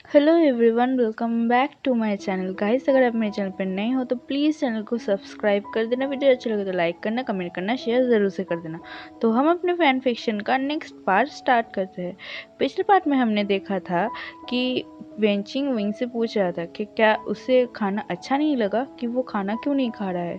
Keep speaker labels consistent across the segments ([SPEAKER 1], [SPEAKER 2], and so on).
[SPEAKER 1] Hello everyone, welcome back to my channel guys. अगर आप मेरे चैनल पर नए हो तो प्लीज़ चैनल को सब्सक्राइब कर देना। वीडियो अच्छा लगे तो लाइक करना, कमेंट करना, शेयर ज़रूर से कर देना। तो हम अपने फैन फिक्शन का नेक्स्ट पार्ट स्टार्ट करते हैं। पिछले पार्ट में हमने देखा था कि वेंचिंग विंग से पूछ रहा था कि क्या उसे खाना अच्छा नहीं लगा, कि वो खाना क्यों नहीं खा रहा है।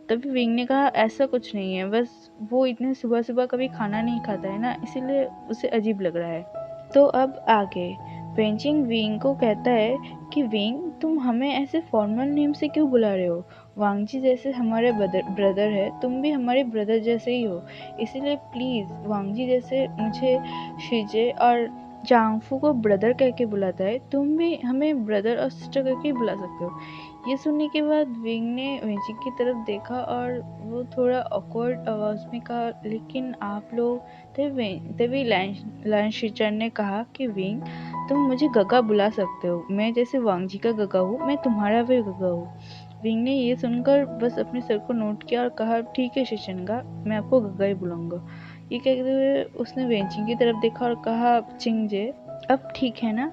[SPEAKER 1] तभी विंग ने कहा ऐसा कुछ नहीं है, बस वो इतने सुबह सुबह कभी खाना नहीं खाता है ना, इसीलिए उसे अजीब लग रहा है। तो अब आगे वेंचिंग विंग को कहता है कि विंग, तुम हमें ऐसे फॉर्मल नेम से क्यों बुला रहे हो। वांगजी जैसे हमारे ब्रदर है, तुम भी हमारे ब्रदर जैसे ही हो, इसीलिए प्लीज़ वांगजी जैसे मुझे शिजे और जांगफू को ब्रदर कह के बुलाता है, तुम भी हमें ब्रदर और सिस्टर कह के बुला सकते हो। ये सुनने के बाद विंग ने वेंचिंग की तरफ देखा और वो थोड़ा ऑकवर्ड आवाज़ में कहा, लेकिन आप लोग। तभी लैंशिचर ने कहा कि विंग, तुम मुझे गगा बुला सकते हो, मैं जैसे वांगजी का गगा हूँ, मैं तुम्हारा भी गगा हूँ। विंग ने ये सुनकर बस अपने सर को नोट किया और कहा, ठीक है शिशनगा, मैं आपको गगा ही बुलाऊंगा। ये कहते हुए उसने वेंचिंग की तरफ देखा और कहा, चिंगजे अब ठीक है ना।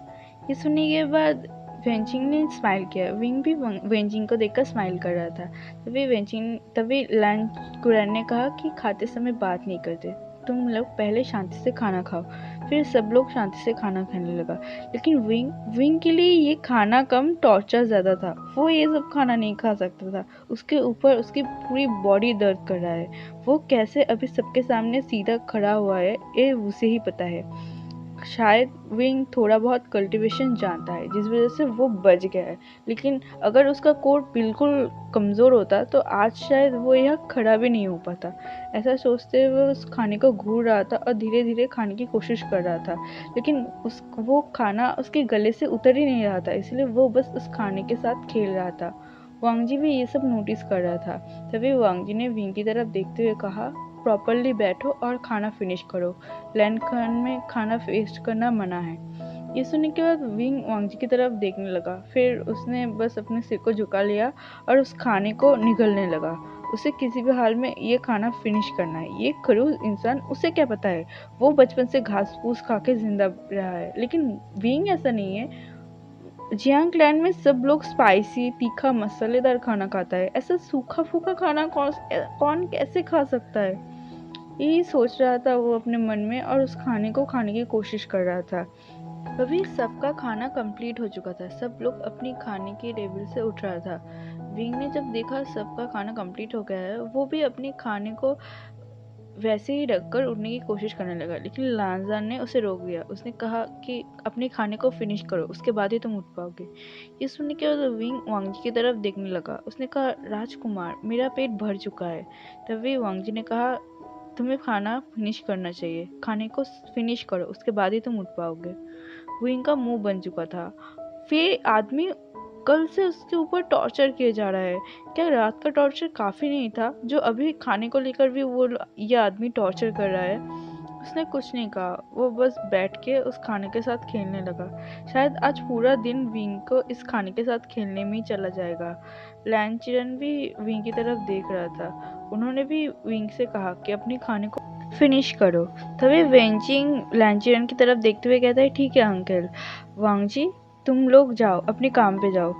[SPEAKER 1] ये सुनने के बाद वेंचिंग ने स्माइल किया। विंग भी वेंचिंग को देखकर स्माइल कर रहा था। तभी लैंड कुरैन ने कहा कि खाते समय बात नहीं करते, तुम लोग पहले शांति से खाना खाओ। फिर सब लोग शांति से खाना खाने लगा। लेकिन विंग के लिए ये खाना कम टॉर्चर ज़्यादा था। वो ये सब खाना नहीं खा सकता था। उसके ऊपर उसकी पूरी बॉडी दर्द कर रहा है। वो कैसे अभी सबके सामने सीधा खड़ा हुआ है, ये उसे ही पता है। शायद विंग थोड़ा बहुत कल्टीवेशन जानता है, जिस वजह से वो बच गया है। लेकिन अगर उसका कोट बिल्कुल कमज़ोर होता तो आज शायद वो यहाँ खड़ा भी नहीं हो पाता। ऐसा सोचते हुए उस खाने को घूर रहा था और धीरे धीरे खाने की कोशिश कर रहा था। लेकिन वो खाना उसके गले से उतर ही नहीं रहा था, इसलिए वो बस उस खाने के साथ खेल रहा था। वांगजी भी ये सब नोटिस कर रहा था। तभी वांगजी ने विंग की तरफ देखते हुए कहा, प्रॉपरली बैठो और खाना फिनिश करो। लैंड खान में खाना वेस्ट करना मना है। ये सुनने के बाद विंग वांगजी की तरफ देखने लगा। फिर उसने बस अपने सिर को झुका लिया और उस खाने को निगलने लगा। उसे किसी भी हाल में ये खाना फिनिश करना है। ये खड़ूस इंसान, उसे क्या पता है, वो बचपन से घास फूस खा के जिंदा रहा है। लेकिन विंग ऐसा नहीं है। जियांग क्लैन में सब लोग स्पाइसी, तीखा, मसालेदार खाना खाता है। ऐसा सूखा फूका खाना कौन कैसे खा सकता है। यही सोच रहा था वो अपने मन में और उस खाने को खाने की कोशिश कर रहा था। तभी सबका खाना कंप्लीट हो चुका था। सब लोग अपनी खाने की टेबल से उठ रहा था। विंग ने जब देखा सबका खाना कंप्लीट हो गया है, वो भी अपने खाने को वैसे ही रखकर उठने की कोशिश करने लगा। लेकिन लांजान ने उसे रोक दिया। उसने कहा कि अपने खाने को फिनिश करो, उसके बाद ही तुम उठ पाओगे। ये सुनने के बाद विंग वांगजी की तरफ देखने लगा। उसने कहा, राजकुमार, मेरा पेट भर चुका है। तभी वांगजी ने कहा, तुम्हें खाना फिनिश करना चाहिए, खाने को फिनिश करो, उसके बाद ही तुम उठ पाओगे। विंग का मुंह बन चुका था। ये आदमी कल से उसके ऊपर टॉर्चर किए जा रहा है। क्या रात का टॉर्चर काफ़ी नहीं था, जो अभी खाने को लेकर भी ये आदमी टॉर्चर कर रहा है। उसने कुछ नहीं कहा, वो बस बैठ के उस खाने के साथ खेलने लगा। शायद आज पूरा दिन विंग को इस खाने के साथ खेलने में ही चला जाएगा। लैंचिरन भी विंग की तरफ देख रहा था। उन्होंने भी विंग से कहा कि अपने खाने को फिनिश करो। तभी वेंचिंग लैंचिरन की तरफ देखते हुए कहता है, ठीक है अंकल। वांगजी, तुम लोग जाओ, अपने काम पे जाओ।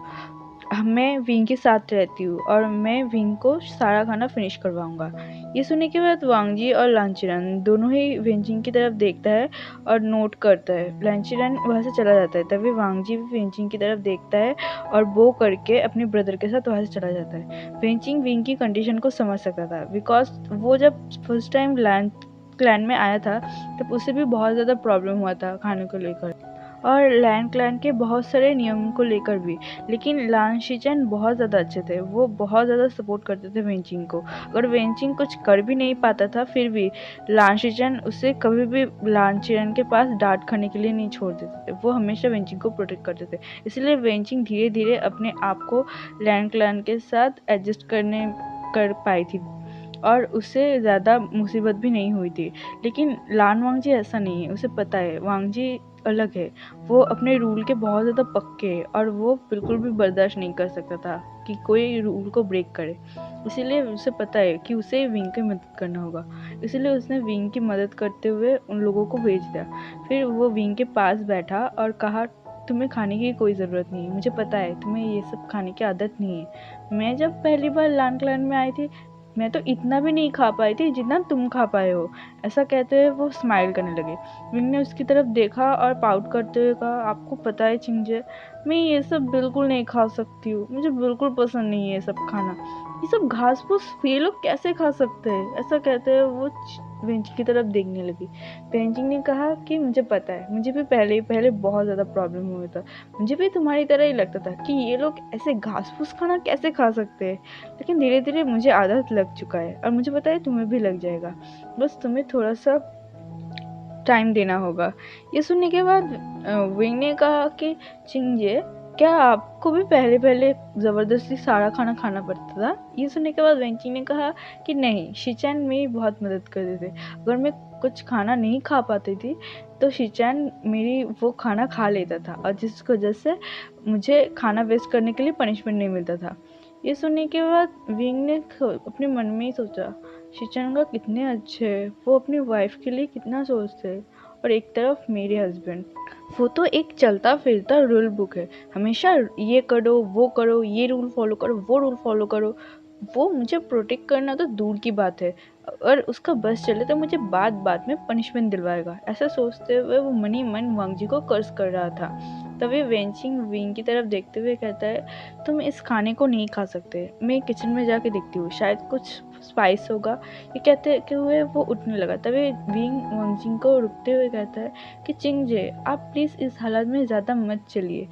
[SPEAKER 1] मैं विंग के साथ रहती हूँ और मैं विंग को सारा खाना फिनिश करवाऊंगा। ये सुनने के बाद वांगजी और लांचिरन दोनों ही वेंचिंग की तरफ देखता है और नोट करता है। लांचिरन वहाँ से चला जाता है। तभी वांगजी भी वेंचिंग की तरफ देखता है और बो करके अपने ब्रदर के साथ वहाँ से चला जाता है। वेंचिंग विंग की कंडीशन को समझ सकता था, बिकॉज वो जब फर्स्ट टाइम क्लैन में आया था तब उसे भी बहुत ज़्यादा प्रॉब्लम हुआ था खाने को लेकर, और लैन क्लैन के बहुत सारे नियमों को लेकर भी। लेकिन लान शिचन बहुत ज़्यादा अच्छे थे। वो बहुत ज़्यादा सपोर्ट करते थे वेंचिंग को। अगर वेंचिंग कुछ कर भी नहीं पाता था, फिर भी लान शिचन उसे कभी भी लान चिरन के पास डांट खाने के लिए नहीं छोड़ देते थे। वो हमेशा वेंचिंग को प्रोटेक्ट करते थे। इसलिए वेंचिंग धीरे धीरे अपने आप को लैन क्लैन के साथ एडजस्ट कर पाई थी और उससे ज़्यादा मुसीबत भी नहीं हुई थी। लेकिन लान वांगजी ऐसा नहीं है। उसे पता है वांगजी अलग है। वो अपने रूल के बहुत ज़्यादा पक्के है और वो बिल्कुल भी बर्दाश्त नहीं कर सकता था कि कोई रूल को ब्रेक करे। इसीलिए उसे पता है कि उसे विंग की मदद करना होगा। इसीलिए उसने विंग की मदद करते हुए उन लोगों को भेज दिया। फिर वो विंग के पास बैठा और कहा, तुम्हें खाने की कोई ज़रूरत नहीं है, मुझे पता है तुम्हें ये सब खाने की आदत नहीं है। मैं जब पहली बार लान क्लान में आई थी, मैं तो इतना भी नहीं खा पाई थी जितना तुम खा पाए हो। ऐसा कहते हुए वो स्माइल करने लगे। विंग ने उसकी तरफ देखा और पाउट करते हुए कहा, आपको पता है चिंजे, मैं ये सब बिल्कुल नहीं खा सकती हूँ, मुझे बिल्कुल पसंद नहीं है ये सब खाना। ये सब घास फूस ये लोग कैसे खा सकते हैं? ऐसा कहते हुए वो वेंची की तरफ देखने लगी। वेंची ने कहा कि मुझे पता है, मुझे भी पहले बहुत ज़्यादा प्रॉब्लम हुआ था, मुझे भी तुम्हारी तरह ही लगता था कि ये लोग ऐसे घास फूस खाना कैसे खा सकते हैं, लेकिन धीरे धीरे मुझे आदत लग चुका है और मुझे पता है तुम्हें भी लग जाएगा, बस तुम्हें थोड़ा सा टाइम देना होगा। ये सुनने के बाद विंग ने कहा कि चिंजे, क्या आपको भी पहले पहले ज़बरदस्ती सारा खाना खाना पड़ता था? ये सुनने के बाद वेंची ने कहा कि नहीं, शिचैन मेरी बहुत मदद करते थे। अगर मैं कुछ खाना नहीं खा पाती थी तो शिचैन मेरी वो खाना खा लेता था और जिस वजह से मुझे खाना वेस्ट करने के लिए पनिशमेंट नहीं मिलता था। ये सुनने के बाद विंग ने अपने मन में ही सोचा, शिचैन कितने अच्छे हैं, वो अपनी वाइफ के लिए कितना सोचते हैं, और एक तरफ मेरे हस्बैंड, वो तो एक चलता फिरता रूल बुक है, हमेशा ये करो, ये रूल फॉलो करो, वो रूल फॉलो करो। वो मुझे प्रोटेक्ट करना तो दूर की बात है, अगर उसका बस चले तो मुझे बात बात में पनिशमेंट दिलवाएगा। ऐसा सोचते हुए वो मनी मन वांग जी को कर्ज कर रहा था। तभी वेंचिंग विंग की तरफ देखते हुए कहता है, तुम इस खाने को नहीं खा सकते, मैं किचन में जाके देखती हूँ, शायद कुछ स्पाइस होगा। ये कहते हुए वो उठने लगा। तभी विंग वांगजिंग को रुकते हुए कहता है कि चिंगजे, आप प्लीज़ इस हालत में ज़्यादा मत चलिए,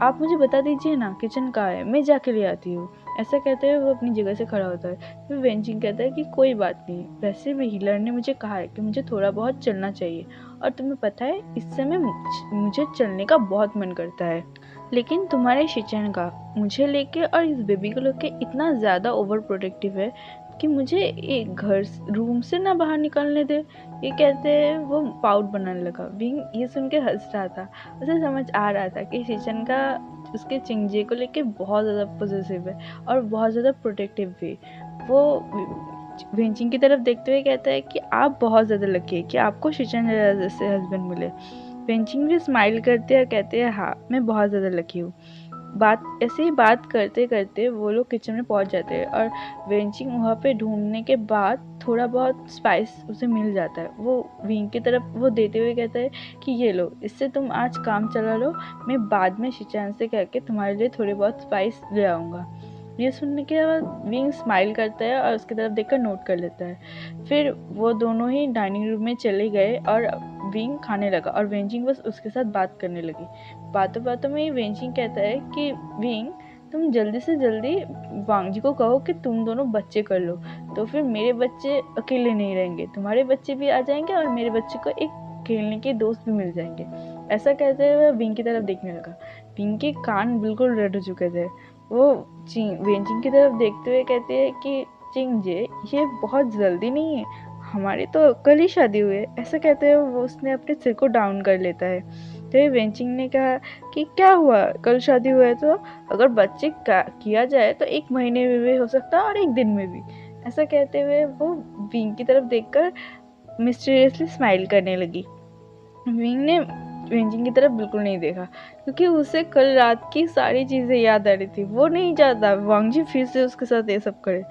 [SPEAKER 1] आप मुझे बता दीजिए ना किचन कहाँ है, मैं जाके ले आती हूँ। ऐसा कहते हुए वो अपनी जगह से खड़ा होता है। फिर वेंचिंग कहता है कि कोई बात नहीं, वैसे भी हीलर ने मुझे कहा है कि मुझे थोड़ा बहुत चलना चाहिए, और तुम्हें पता है इस समय मुझे चलने का बहुत मन करता है, लेकिन तुम्हारे शिचन का मुझे लेके और इस बेबी को लेके इतना ज़्यादा ओवर प्रोटेक्टिव है कि मुझे एक घर रूम से ना बाहर निकलने दे। ये कहते हैं वो पाउट बनाने लगा। विंग ये सुन के हंस रहा था, उसे समझ आ रहा था कि शिचन का उसके चिंगजे को लेके बहुत ज़्यादा पॉजिटिव है और बहुत ज़्यादा प्रोटेक्टिव भी। वो वेंचिंग की तरफ देखते हुए कहता है कि आप बहुत ज़्यादा लकी है कि आपको शिचन जैसे हस्बैंड मिले। वेंचिंग भी स्माइल करते हैं, कहते हैं हाँ, मैं बहुत ज़्यादा लकी हूँ। ऐसे ही बात करते करते वो लोग किचन में पहुंच जाते हैं और वेंचिंग वहाँ पे ढूंढने के बाद थोड़ा बहुत स्पाइस उसे मिल जाता है। वो विंग की तरफ वो देते हुए कहता है कि ये लो, इससे तुम आज काम चला लो, मैं बाद में शिचैन से कह के तुम्हारे लिए थोड़े बहुत स्पाइस ले आऊँगा। ये सुनने के बाद विंग स्माइल करता है और उसकी तरफ देखकर नोट कर लेता है। फिर वो दोनों ही डाइनिंग रूम में चले गए और विंग खाने लगा और वेंचिंग बस उसके साथ बात करने लगी। बातों बातों में वेंचिंग कहता है कि विंग, तुम जल्दी से जल्दी वांग जी को कहो कि तुम दोनों बच्चे कर लो, तो फिर मेरे बच्चे अकेले नहीं रहेंगे, तुम्हारे बच्चे भी आ जाएंगे और मेरे बच्चे को एक खेलने के दोस्त भी मिल जाएंगे। ऐसा कहते हुए विंग की तरफ देखने लगा। विंग के कान बिल्कुल रेड हो चुके थे। वो वेंचिंग की तरफ देखते हुए कहते हैं कि चिंगजे, ये बहुत जल्दी नहीं है, हमारी तो कल ही शादी हुई है। ऐसा कहते हुए वो उसने अपने सिर को डाउन कर लेता है। तो वेंचिंग ने कहा कि क्या हुआ, कल शादी हुआ है तो अगर बच्चे किया जाए तो 1 महीने में भी हो सकता है और 1 दिन में भी। ऐसा कहते हुए वो विंग की तरफ देखकर मिस्टीरियसली स्माइल करने लगी। विंग ने वेंचिंग की तरफ बिल्कुल नहीं देखा क्योंकि उसे कल रात की सारी चीज़ें याद आ रही थी। वो नहीं चाहता वांग जी फिर से उसके साथ ये सब करे।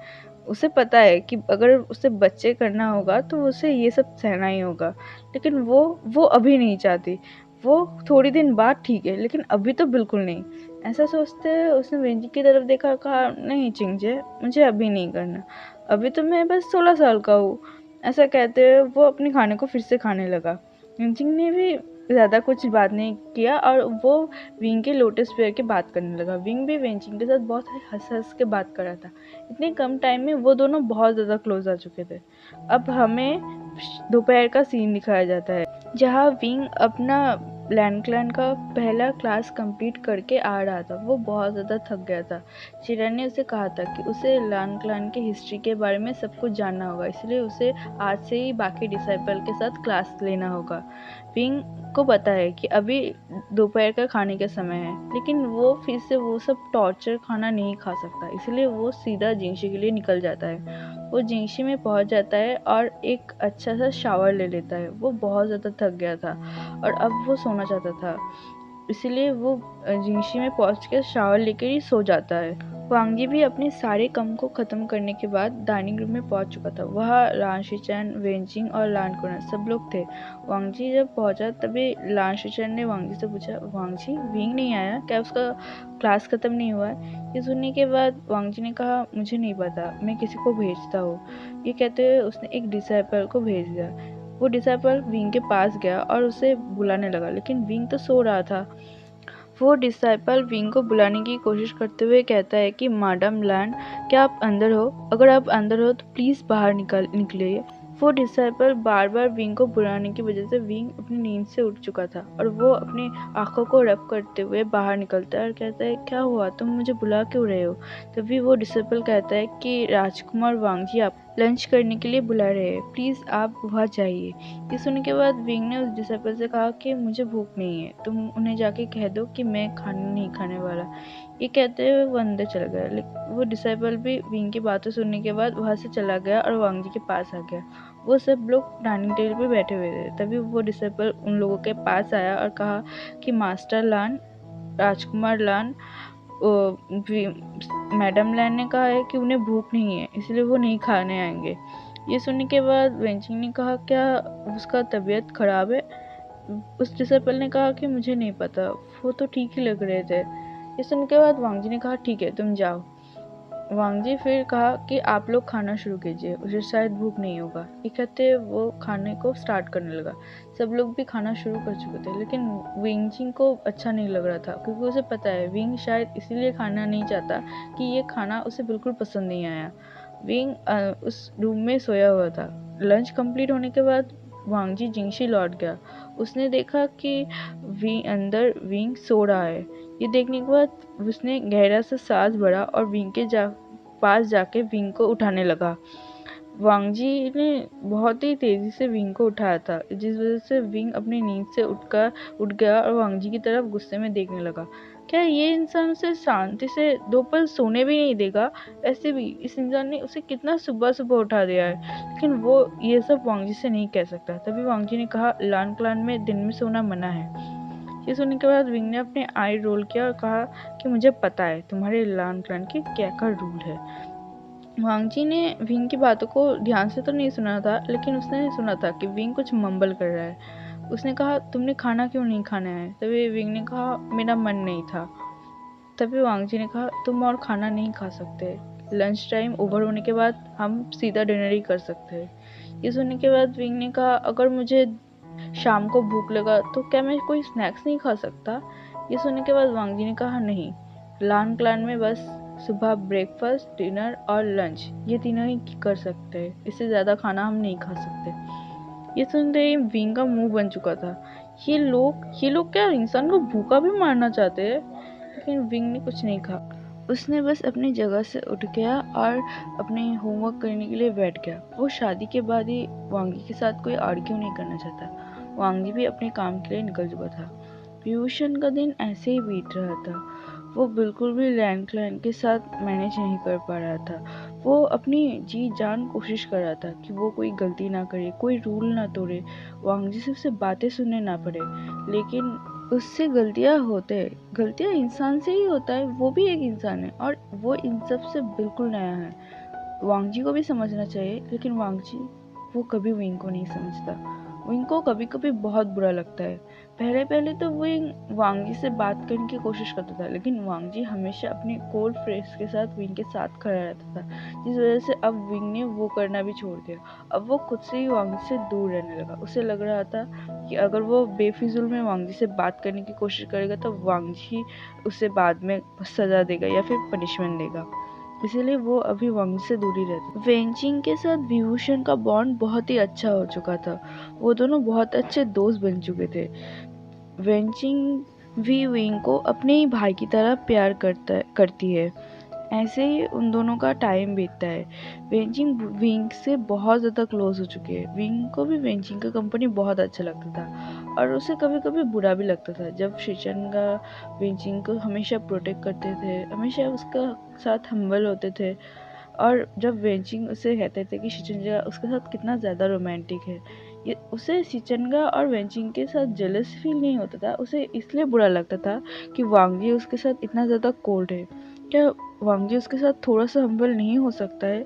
[SPEAKER 1] उसे पता है कि अगर उसे बच्चे करना होगा तो उसे ये सब सहना ही होगा, लेकिन वो अभी नहीं चाहती। वो थोड़ी दिन बाद ठीक है, लेकिन अभी तो बिल्कुल नहीं। ऐसा सोचते हुए उसने वेंची की तरफ देखा, कहा नहीं चिंगजे, मुझे अभी नहीं करना, अभी तो मैं बस 16 साल का हूँ। ऐसा कहते हुए वो अपने खाने को फिर से खाने लगा। वेंचिंग ने भी ज़्यादा कुछ बात नहीं किया और वो विंग के लोटस पेयर की बात करने लगा। विंग भी वेंचिंग के साथ बहुत हंस हंस के बात कर रहा था। इतने कम टाइम में वो दोनों बहुत ज़्यादा क्लोज आ चुके थे। अब हमें दोपहर का सीन दिखाया जाता है जहाँ विंग अपना लैंड क्लैन का पहला क्लास कंप्लीट करके आ रहा था। वो बहुत ज़्यादा थक गया था। चिरन ने उसे कहा था कि उसे लैंड क्लैन के हिस्ट्री के बारे में सब कुछ जानना होगा, इसलिए उसे आज से ही बाकी डिसाइपल के साथ क्लास लेना होगा। विंग को पता है कि अभी दोपहर का खाने का समय है, लेकिन वो फिर से वो सब टॉर्चर खाना नहीं खा सकता, इसलिए वो सीधा जिंगशी के लिए निकल जाता है। वो जिंगशी में पहुंच जाता है और एक अच्छा सा शावर ले लेता है। वो बहुत ज़्यादा थक गया था और अब वो सोना चाहता था। इसलिए वो जिंगशी में पहुँच कर शावर लेकर ही सो जाता है। वांगजी भी अपने सारे काम को ख़त्म करने के बाद डाइनिंग रूम में पहुंच चुका था। वहाँ लान शीचेन, वेनजिंग और लान कुनर सब लोग थे। वांगजी जब पहुंचा तभी लान शीचेन ने वांगजी से पूछा, वांगजी विंग नहीं आया क्या, उसका क्लास ख़त्म नहीं हुआ है? ये सुनने के बाद वांगजी ने कहा, मुझे नहीं पता, मैं किसी को भेजता हूँ। ये कहते हुए उसने एक डिसाइपल को भेज दिया। वो डिसाइपल विंग के पास गया और उसे बुलाने लगा, लेकिन विंग तो सो रहा था। वो डिसाइपल विंग को बुलाने की कोशिश करते हुए कहता है कि मैडम लैन, क्या आप अंदर हो? अगर आप अंदर हो तो प्लीज़ बाहर निकलिए। वो डिसाइपल बार बार विंग को बुलाने की वजह से विंग अपनी नींद से उठ चुका था और वो अपनी आंखों को रब करते हुए बाहर निकलता है और कहता है, क्या हुआ, तुम मुझे बुला क्यों रहे हो? तभी वो डिसाइपल कहता है कि राजकुमार वांगजी आप लंच करने के लिए बुला रहे हैं, प्लीज़ आप वहाँ जाइए। ये सुनने के बाद विंग ने उस डिसाइपल से कहा कि मुझे भूख नहीं है, तुम उन्हें जाके कह दो कि मैं खाना नहीं खाने वाला। ये कहते हुए वो अंदर चला गया। वो डिसाइपल भी विंग की बातें सुनने के बाद वहाँ से चला गया और वांगजी के पास आ गया। वो सब लोग डाइनिंग टेबल पर बैठे हुए थे। तभी वो डिसाइपल उन लोगों के पास आया और कहा कि मास्टर लान, राजकुमार लान, मैडम लैन ने कहा है कि उन्हें भूख नहीं है, इसलिए वो नहीं खाने आएंगे। ये सुनने के बाद वेंचिंग ने कहा, क्या उसका तबीयत खराब है? उस डिसाइपल ने कहा कि मुझे नहीं पता, वो तो ठीक ही लग रहे थे। ये सुनने के बाद वांगजी ने कहा, ठीक है तुम जाओ। वांगजी फिर कहा कि आप लोग खाना शुरू कीजिए, उसे शायद भूख नहीं होगा। ये कहते वो खाने को स्टार्ट करने लगा। सब लोग भी खाना शुरू कर चुके थे, लेकिन विंगजिंग को अच्छा नहीं लग रहा था, क्योंकि उसे पता है विंग शायद इसीलिए खाना नहीं चाहता कि ये खाना उसे बिल्कुल पसंद नहीं आया। विंग उस रूम में सोया हुआ था। लंच कंप्लीट होने के बाद वांगजी जिंगशी लौट गया। उसने देखा कि अंदर विंग सो रहा है। ये देखने के बाद उसने गहरा सा सांस भरा और विंग के पास जाके विंग को उठाने लगा। वांगजी ने बहुत ही तेजी से विंग को उठाया था, जिस वजह से विंग अपनी नींद से उठ गया और वांगजी की तरफ गुस्से में देखने लगा। क्या ये इंसान उसे शांति से 2 पल सोने भी नहीं देगा? ऐसे भी इस इंसान ने उसे कितना सुबह सुबह उठा दिया है, लेकिन वो ये सब वांगजी से नहीं कह सकता। तभी वांगजी ने कहा, लान क्लान में दिन में सोना मना है। ये सुनने के बाद विंग ने अपने आई रोल किया और कहा कि मुझे पता है तुम्हारे लान क्लान के क्या क्या रूल है। वांगजी ने विंग की बातों को ध्यान से तो नहीं सुना था, लेकिन उसने सुना था कि विंग कुछ मम्बल कर रहा है। उसने कहा, तुमने खाना क्यों नहीं खाना है? तभी विंग ने कहा, मेरा मन नहीं था। तभी वांगजी ने कहा, तुम और खाना नहीं खा सकते, लंच टाइम ओवर होने के बाद हम सीधा डिनर ही कर सकते हैं। ये सुनने के बाद विंग ने कहा, अगर मुझे शाम को भूख लगा तो क्या मैं कोई स्नैक्स नहीं खा सकता? ये सुनने के बाद वांगजी ने कहा, नहीं, लान क्लान में बस सुबह ब्रेकफास्ट, डिनर और लंच ये तीनों ही कर सकते हैं, इससे ज़्यादा खाना हम नहीं खा सकते। ये सुनते ही विंग का मुंह बन चुका था। ये लोग क्या इंसान को भूखा भी मारना चाहते हैं? लेकिन विंग ने कुछ नहीं कहा। उसने बस अपनी जगह से उठ गया और अपने होमवर्क करने के लिए बैठ गया। वो शादी के बाद ही वांगी के साथ कोई आर्ग्यू नहीं करना चाहता। वांगी भी अपने काम के लिए निकल चुका था। पीयूषन का दिन ऐसे ही बीत रहा था। वो बिल्कुल भी लैन क्लैन के साथ मैनेज नहीं कर पा रहा था। वो अपनी जी जान कोशिश कर रहा था कि वो कोई गलती ना करे, कोई रूल ना तोड़े, वांगजी से उससे बातें सुनने ना पड़े, लेकिन उससे गलतियाँ इंसान से ही होता है, वो भी एक इंसान है और वो इन सब से बिल्कुल नया है। वांगजी को भी समझना चाहिए, लेकिन वांगजी वो कभी विंग को नहीं समझता। विंग को कभी कभी बहुत बुरा लगता है। पहले पहले तो विंग वांगजी से बात करने की कोशिश करता था, लेकिन वांगजी हमेशा अपने कोल्ड फ्रेस के साथ विंग के साथ खड़ा रहता था, जिस वजह से अब विंग ने वो करना भी छोड़ दिया। अब वो खुद से ही वांगजी से दूर रहने लगा। उसे लग रहा था कि अगर वो बेफिजूल में वांगजी से बात करने की कोशिश करेगा तो वांगजी उसे बाद में सज़ा देगा या फिर पनिशमेंट देगा, इसीलिए वो अभी वांगजी से दूरी रहती। वेंचिंग के साथ विभूषण का बॉन्ड बहुत ही अच्छा हो चुका था। वो दोनों बहुत अच्छे दोस्त बन चुके थे। वेंचिंग भी विंग को अपने ही भाई की तरह प्यार करती है। ऐसे ही उन दोनों का टाइम बीतता है। वेंचिंग विंग से बहुत ज़्यादा क्लोज हो चुके हैं। विंग को भी वेंचिंग का कंपनी बहुत अच्छा लगता था और उसे कभी कभी बुरा भी लगता था जब शिचनगा वेंचिंग को हमेशा प्रोटेक्ट करते थे, हमेशा उसका साथ हम्बल होते थे, और जब वेंचिंग उसे कहते थे कि शिचनगा उसके साथ कितना ज़्यादा रोमांटिक है। उसे शिचनगा और वेंचिंग के साथ जेलस फील नहीं होता था, उसे इसलिए बुरा लगता था कि वांगजी उसके साथ इतना ज़्यादा कोल्ड है। क्या वांगजी उसके साथ थोड़ा सा हम्बल नहीं हो सकता है?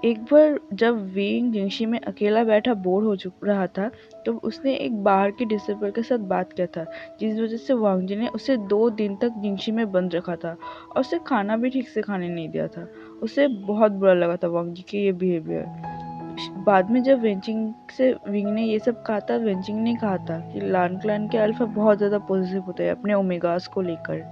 [SPEAKER 1] एक बार जब विंग जिंगशी में अकेला बैठा बोर हो चुक रहा था, तो उसने एक बाहर के डिसेबल के साथ बात किया था, जिस वजह से वांगजी ने उसे 2 दिन तक जिंगशी में बंद रखा था और उसे खाना भी ठीक से खाने नहीं दिया था। उसे बहुत बुरा लगा था वांगजी के ये बिहेवियर। बाद में जब वेंचिंग से विंग ने ये सब कहा था, वेंचिंग ने कहा था कि लान क्लैन के अल्फा बहुत ज़्यादा पॉजिटिव होते हैं अपने ओमेगास को लेकर,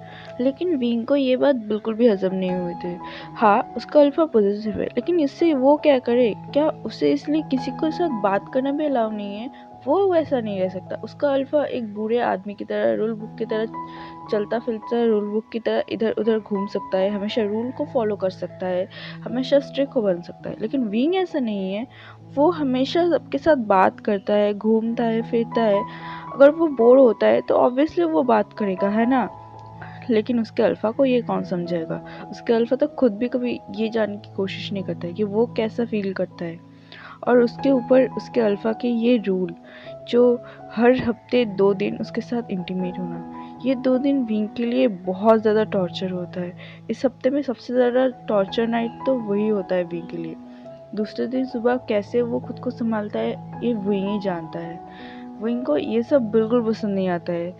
[SPEAKER 1] लेकिन विंग को ये बात बिल्कुल भी हजम नहीं हुई थी। हाँ, उसका अल्फा पॉजिटिव है, लेकिन इससे वो क्या करे? क्या उसे इसलिए किसी के साथ बात करना भी अलाउ नहीं है? वो वैसा नहीं रह सकता। उसका अल्फा एक बुरे आदमी की तरह, रूल बुक की तरह चलता फिरता रूल बुक की तरह इधर उधर घूम सकता है, हमेशा रूल को फॉलो कर सकता है, हमेशा स्ट्रिक्ट हो बन सकता है। लेकिन विंग ऐसा नहीं है। वो हमेशा सबके साथ बात करता है, घूमता है, फिरता है। अगर वो बोर होता है तो ऑब्वियसली वो बात करेगा, है ना? लेकिन उसके अल्फा को ये कौन समझाएगा? उसके अल्फा तो खुद भी कभी ये जानने की कोशिश नहीं करता है कि वो कैसा फील करता है। और उसके ऊपर उसके अल्फा के ये रूल, जो हर हफ्ते 2 दिन उसके साथ इंटीमेट होना, ये 2 दिन विंग के लिए बहुत ज़्यादा टॉर्चर होता है। इस हफ्ते में सबसे ज़्यादा टॉर्चर नाइट तो वही होता है विंग के लिए। दूसरे दिन सुबह कैसे वो खुद को संभालता है, ये विंग ही जानता है। विंग को ये सब बिल्कुल पसंद नहीं आता है,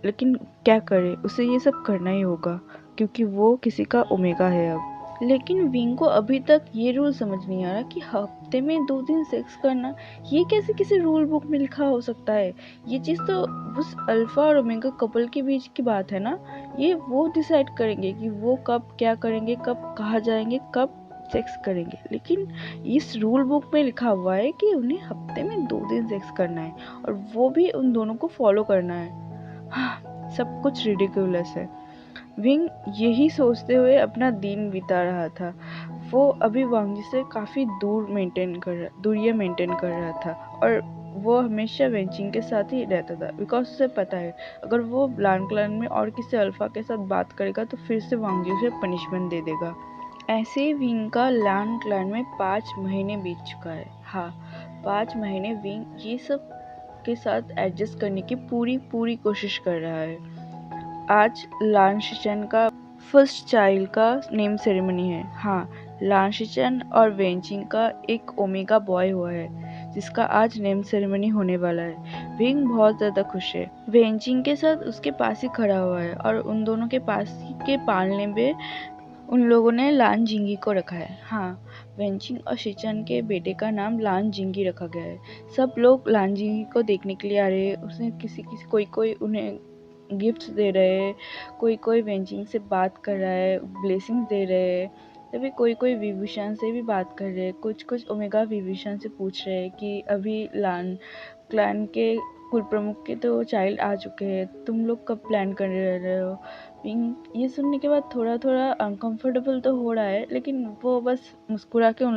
[SPEAKER 1] लेकिन क्या करे, उसे ये सब करना ही होगा क्योंकि वो किसी का ओमेगा है अब। लेकिन विंग को अभी तक ये रूल समझ नहीं आ रहा कि हफ्ते में 2 दिन सेक्स करना ये कैसे किसी रूल बुक में लिखा हो सकता है। ये चीज़ तो उस अल्फा और ओमेगा कपल के बीच की बात है ना। ये वो डिसाइड करेंगे कि वो कब क्या करेंगे, कब कहाँ जाएंगे, कब सेक्स करेंगे। लेकिन इस रूल बुक में लिखा हुआ है कि उन्हें हफ्ते में 2 दिन सेक्स करना है और वो भी उन दोनों को फॉलो करना है। सब कुछ रिडिकुलस है। विंग यही सोचते हुए अपना दिन बिता रहा था। वो अभी वांगजी से काफ़ी दूरियां मेंटेन कर रहा था और वो हमेशा वेंचिंग के साथ ही रहता था, बिकॉज उसे पता है अगर वो लान क्लैन में और किसी अल्फा के साथ बात करेगा तो फिर से वांगजी उसे पनिशमेंट दे देगा। ऐसे ही विंग का लान क्लैन में 5 महीने बीत चुका है। हाँ, 5 महीने विंग ये सब के साथ एडजस्ट करने की पूरी कोशिश कर रहा है। आज लान शिचन का फर्स्ट चाइल्ड का नेम सेरेमनी है। हाँ, लान शिचन और वेंचिंग का एक ओमेगा बॉय हुआ है जिसका आज नेम सेरेमनी होने वाला है। विंग बहुत ज़्यादा खुश है। वेंचिंग के साथ उसके पास ही खड़ा हुआ है और उन दोनों के पास ही के पालने में उन लोगों ने लान जिंगी को रखा है। हाँ, वेंचिंग और शिचन के बेटे का नाम लान जिंगी रखा गया है। सब लोग लान जिंगी को देखने के लिए आ रहे हैं। उसने किसी कोई उन्हें गिफ्ट्स दे रहे हैं, कोई वेंचिंग से बात कर रहा है, ब्लेसिंग्स दे रहे हैं। तभी कोई विभूषण से भी बात कर रहे हैं, कुछ ओमेगा विभूषण से पूछ रहे हैं कि अभी लान क्लैन के कुल प्रमुख के तो चाइल्ड आ चुके हैं, तुम लोग कब प्लान कर रहे हो? विंग ये सुनने के बाद थोड़ा थोड़ा अनकंफर्टेबल तो हो रहा है, लेकिन वो बस मुस्कुरा के उन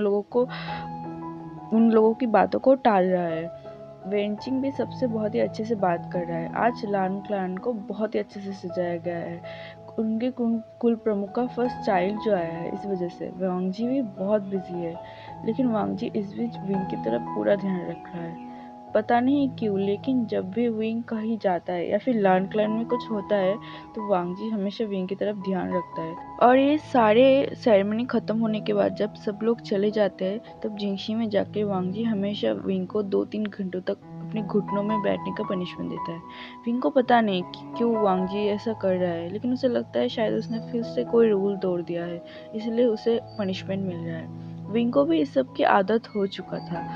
[SPEAKER 1] लोगों की बातों को टाल रहा है। वेंचिंग भी सबसे बहुत ही अच्छे से बात कर रहा है। आज लान क्लैन को बहुत ही अच्छे से सजाया गया है। उनके कुल प्रमुख का फर्स्ट चाइल्ड जो आया है, इस वजह से वांगजी भी बहुत बिजी है। लेकिन वांगजी इस बीच विंग की तरफ पूरा ध्यान रख रहा है। पता नहीं क्यों, लेकिन जब भी विंग कहीं जाता है या फिर लान क्लैन में कुछ होता है तो वांगजी हमेशा विंग की तरफ ध्यान रखता है। और ये सारे सेरेमनी ख़त्म होने के बाद जब सब लोग चले जाते हैं तब जिंगशी में जाके वांगजी हमेशा विंग को 2-3 घंटों तक अपने घुटनों में बैठने का पनिशमेंट देता है। विंग को पता नहीं कि क्यों वांगजी ऐसा कर रहा है, लेकिन उसे लगता है शायद उसने फिर से कोई रूल तोड़ दिया है, इसलिए उसे पनिशमेंट मिल रहा है। विंग को भी इस सब की आदत हो चुका था।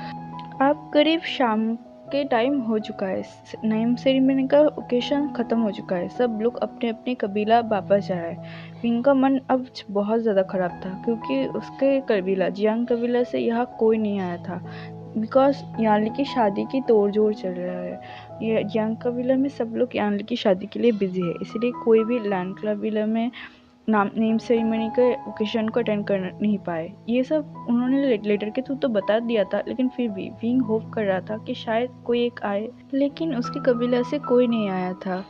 [SPEAKER 1] अब करीब शाम के टाइम हो चुका है। नेम सेरेमनी का ओकेशन ख़त्म हो चुका है। सब लोग अपने अपने कबीला वापस जा रहा है। विंग का मन अब बहुत ज़्यादा ख़राब था क्योंकि उसके कबीला जियांग कबीला से यहाँ कोई नहीं आया था, बिकॉज यानली की शादी की तोड़-जोड़ चल रहा है। ये जियांग कबीला में सब लोग यानली की शादी के लिए बिजी है, इसलिए कोई भी लान कबीला में नेम सेरेमनी के ओकेशन को अटेंड कर नहीं पाए। ये सब उन्होंने लेटर के थ्रू तो बता दिया था, लेकिन फिर भी विंग होप कर रहा था कि शायद कोई एक आए, लेकिन उसके कबीला से कोई नहीं आया था।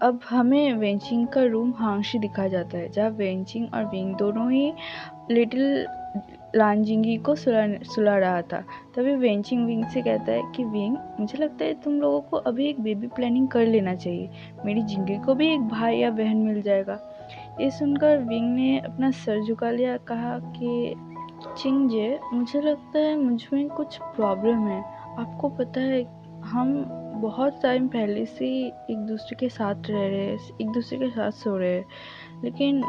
[SPEAKER 1] अब हमें वेंचिंग का रूम हांगशी दिखाया जाता है, जहाँ वेंचिंग और विंग दोनों ही लिटिल लानजिंगी को सुला रहा था। तभी वेंचिंग विंग से कहता है कि विंग, मुझे लगता है तुम लोगों को अभी एक बेबी प्लानिंग कर लेना चाहिए, मेरी जिंगी को भी एक भाई या बहन मिल जाएगा। ये सुनकर विंग ने अपना सर झुका लिया, कहा कि चिंगजे, मुझे लगता है मुझ में कुछ प्रॉब्लम है। आपको पता है, हम बहुत टाइम पहले से एक दूसरे के साथ रह रहे हैं, एक दूसरे के साथ सो रहे हैं, लेकिन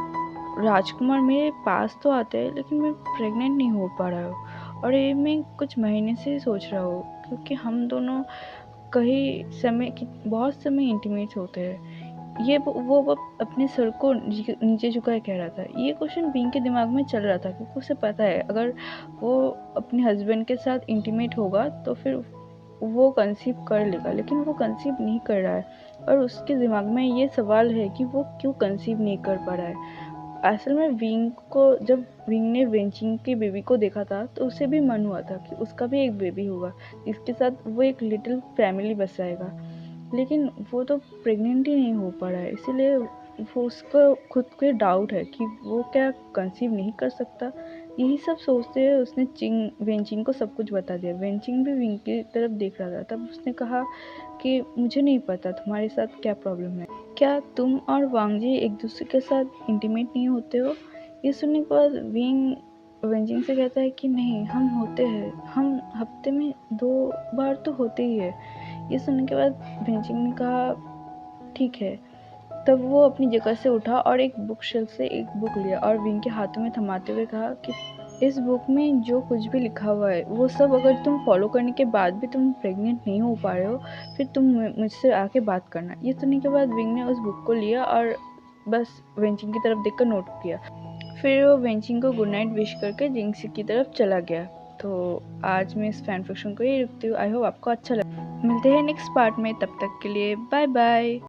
[SPEAKER 1] राजकुमार मेरे पास तो आते हैं, लेकिन मैं प्रेग्नेंट नहीं हो पा रहा हूँ, और ये मैं कुछ महीने से सोच रहा हूँ, क्योंकि हम दोनों बहुत समय इंटीमेट होते हैं। ये वो अपने सर को नीचे झुकाए कह रहा था। ये क्वेश्चन बीइंग के दिमाग में चल रहा था, क्योंकि उसे पता है अगर वो अपने हस्बैंड के साथ इंटीमेट होगा तो फिर वो कंसीव कर लेगा, लेकिन वो कंसीव नहीं कर रहा है, और उसके दिमाग में ये सवाल है कि वो क्यों कंसीव नहीं कर पा रहा है। असल में जब विंग ने वेंचिंग के बेबी को देखा था, तो उसे भी मन हुआ था कि उसका भी एक बेबी होगा, जिसके साथ वो एक लिटिल फैमिली बसाएगा। लेकिन वो तो प्रेग्नेंट ही नहीं हो पा रहा है, इसीलिए वो उसको खुद पे डाउट है कि वो क्या कंसीव नहीं कर सकता। यही सब सोचते हुए उसने वेंचिंग को सब कुछ बता दिया। वेंचिंग भी विंग की तरफ देख रहा था। तब उसने कहा कि मुझे नहीं पता तुम्हारे साथ क्या प्रॉब्लम है, क्या तुम और वांगजी एक दूसरे के साथ इंटीमेट नहीं होते हो? ये सुनने के बाद विंग वेंजिंग से कहता है कि नहीं, हम होते हैं, हम हफ्ते में 2 बार तो होते ही है। ये सुनने के बाद वेंजिंग ने कहा ठीक है। तब वो अपनी जगह से उठा और एक बुक शेल्फ से एक बुक लिया और विंग के हाथों में थमाते हुए कहा कि इस बुक में जो कुछ भी लिखा हुआ है वो सब अगर तुम फॉलो करने के बाद भी तुम प्रेग्नेंट नहीं हो पा रहे हो, फिर तुम मुझसे आके बात करना। ये सुनने के बाद विंग ने उस बुक को लिया और बस वेंचिंग की तरफ देखकर नोट किया। फिर वो वेंचिंग को गुड नाइट विश करके जिंगसी की तरफ चला गया। तो आज मैं इस फैन फिक्शन को ही रखती हूँ। आई होप आपको अच्छा लगा। मिलते हैं नेक्स्ट पार्ट में, तब तक के लिए बाय बाय।